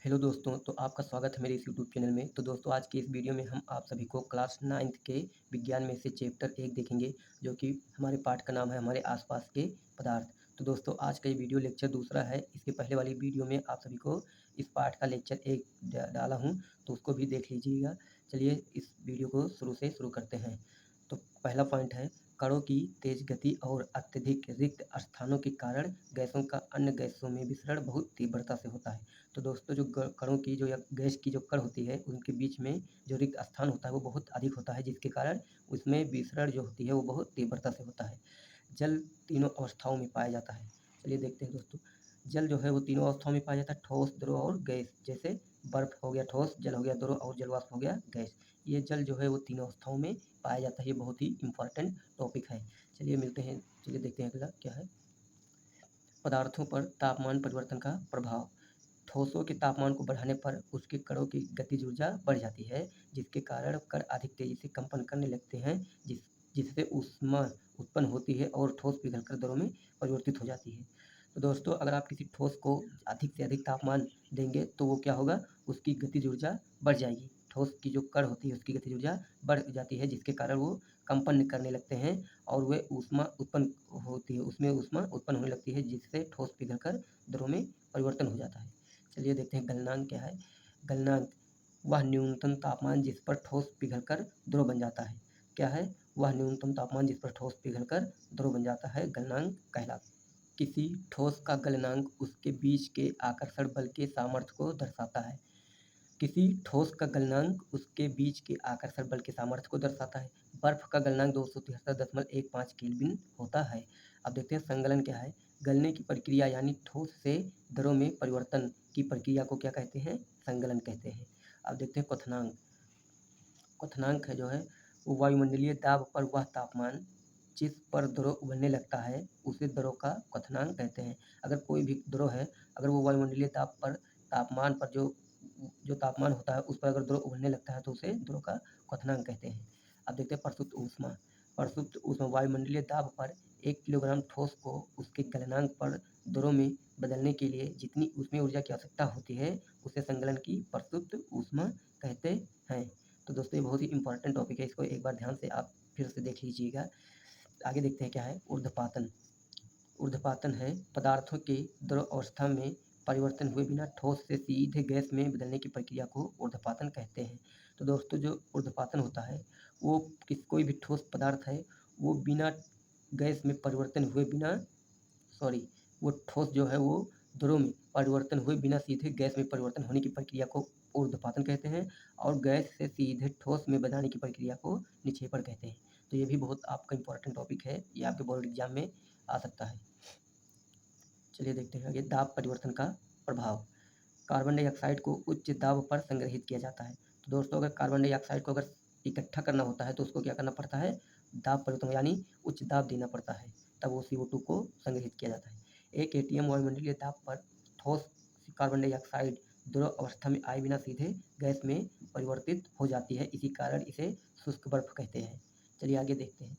Hello दोस्तों, तो आपका स्वागत है मेरे इस यूट्यूब चैनल में। तो दोस्तों आज की इस वीडियो में हम आप सभी को क्लास 9th के विज्ञान में से चैप्टर 1 देखेंगे, जो कि हमारे पाठ का नाम है हमारे आसपास के पदार्थ। तो दोस्तों आज का ये वीडियो लेक्चर दूसरा है। इसके पहले वाली वीडियो में आप सभी को इस पाठ का लेक्चर 1 डाला हूँ, तो उसको भी देख लीजिएगा। चलिए इस वीडियो को शुरू से शुरू करते हैं। तो पहला पॉइंट है, कणों की तेज गति और अत्यधिक रिक्त स्थानों के कारण गैसों का अन्य गैसों में विसरण बहुत तीव्रता से होता है। तो दोस्तों जो कणों की जो या गैस की जो कण होती है, उनके बीच में जो रिक्त स्थान होता है वो बहुत अधिक होता है, जिसके कारण उसमें विसरण जो होती है वो बहुत तीव्रता से होता है। जल तीनों अवस्थाओं में पाया जाता है। चलिए देखते हैं दोस्तों। जल जो है वो तीनों अवस्थाओं में पाया जाता है, ठोस, द्रव और गैस। जैसे बर्फ हो गया ठोस, जल हो गया द्रव और जल वाष्प हो गया गैस। ये जल जो है वो तीनों अवस्थाओं में पाया जाता है। ये बहुत ही इंपॉर्टेंट टॉपिक है। चलिए देखते हैं अगला क्या है। पदार्थों पर तापमान परिवर्तन का प्रभाव। ठोसों के तापमान को बढ़ाने पर उसके कणों की गतिज ऊर्जा बढ़ जाती है, जिसके कारण कण अधिक तेजी से कंपन करने लगते हैं, जिससे ऊष्मा उत्पन्न होती है और ठोस पिघलकर द्रव में परिवर्तित हो जाती है। तो दोस्तों अगर आप किसी ठोस को अधिक से अधिक तापमान देंगे तो वो क्या होगा, उसकी गतिज ऊर्जा बढ़ जाएगी। ठोस की जो कण होती है उसकी गतिज ऊर्जा बढ़ जाती है, जिसके कारण वो कंपन करने लगते हैं और वे ऊष्मा उत्पन्न होती है, उसमें ऊष्मा उत्पन्न होने लगती है, जिससे ठोस पिघलकर द्रव में परिवर्तन हो जाता है। चलिए देखते हैं गलनांक क्या है। गलनांक वह न्यूनतम तापमान जिस पर ठोस पिघलकर द्रव बन जाता है। क्या है? वह न्यूनतम तापमान जिस पर ठोस पिघलकर द्रव बन जाता है गलनांक कहलाता है। किसी ठोस का गलनांक उसके बीच के आकर्षण बल के सामर्थ्य को दर्शाता है। किसी ठोस का गलनांक उसके बीच के आकर्षण बल के सामर्थ्य को दर्शाता है। बर्फ का गलनांक 273.15 केल्विन होता है। अब देखते हैं संगलन क्या है। गलने की प्रक्रिया यानी ठोस से द्रव में परिवर्तन की प्रक्रिया को क्या कहते हैं? संगलन कहते हैं। अब देखते हैं क्वथनांक। क्वथनांक है जो है वो वायुमंडलीय दाब पर वह तापमान जिस पर द्रव उबलने लगता है उसे द्रव का क्वथनांक कहते हैं। अगर कोई भी द्रव है, अगर वो वायुमंडलीय तापमान पर जो तापमान होता है उस पर अगर द्रव उबलने लगता है तो उसे द्रव का क्वथनांक कहते हैं। अब देखते हैं प्रसुप्त ऊष्मा। प्रसुप्त ऊष्मा वायुमंडलीय दाब पर 1 किलोग्राम ठोस को उसके गलनांक पर द्रव में बदलने के लिए जितनी ऊष्मीय ऊर्जा की आवश्यकता होती है उसे संगलन की प्रसुप्त ऊष्मा कहते हैं। तो दोस्तों ये बहुत ही इंपॉर्टेंट टॉपिक है, इसको एक बार ध्यान से आप फिर से देख लीजिएगा। आगे देखते हैं क्या है ऊर्ध्वपातन। ऊर्ध्वपातन है पदार्थों के द्रव अवस्था में परिवर्तन हुए बिना ठोस से सीधे गैस में बदलने की प्रक्रिया को ऊर्ध्वपातन कहते हैं। तो दोस्तों जो ऊर्ध्वपातन होता है वो कोई भी ठोस पदार्थ है वो बिना गैस में परिवर्तन हुए बिना सॉरी वो ठोस जो है वो द्रव में परिवर्तन हुए बिना सीधे गैस में परिवर्तन होने की प्रक्रिया को ऊर्ध्वपातन कहते हैं, और गैस से सीधे ठोस में बदलाने की प्रक्रिया को निक्षेपण कहते हैं। तो ये भी बहुत आपका इंपॉर्टेंट टॉपिक है, ये आपके बोर्ड एग्जाम में आ सकता है। चलिए देखते हैं आगे दाब परिवर्तन का प्रभाव। कार्बन डाइऑक्साइड को उच्च दाब पर संग्रहित किया जाता है। तो दोस्तों अगर कार्बन डाइऑक्साइड को अगर इकट्ठा करना होता है तो उसको क्या करना पड़ता है? दाब परिवर्तन यानी उच्च दाब देना पड़ता है, तब वो CO2 को संग्रहित किया जाता है। एक एटीएम वायुमंडलीय दाब पर ठोस कार्बन डाइऑक्साइड द्रव अवस्था में आए बिना सीधे गैस में परिवर्तित हो जाती है, इसी कारण इसे शुष्क बर्फ कहते हैं। चलिए आगे देखते हैं।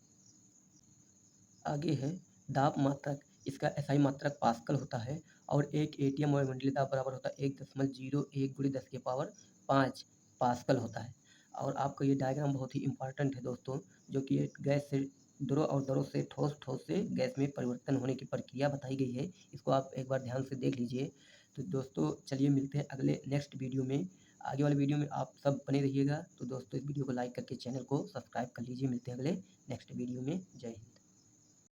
आगे है दाब मात्रक। इसका एसआई मात्रक पास्कल होता है और एक एटीएम वायुमंडलीय दाब बराबर होता है 1.01 × 10⁵ पास्कल होता है। और आपको ये डायग्राम बहुत ही इंपॉर्टेंट है दोस्तों, जो कि एक गैस से द्रव और द्रव से ठोस, ठोस से गैस में परिवर्तन होने की प्रक्रिया बताई गई है। इसको आप एक बार ध्यान से देख लीजिए। तो दोस्तों चलिए मिलते हैं अगले नेक्स्ट वीडियो में। आगे वाले वीडियो में आप सब बने रहिएगा। तो दोस्तों इस वीडियो को लाइक करके चैनल को सब्सक्राइब कर लीजिए। मिलते हैं अगले नेक्स्ट वीडियो में। जय हिंद।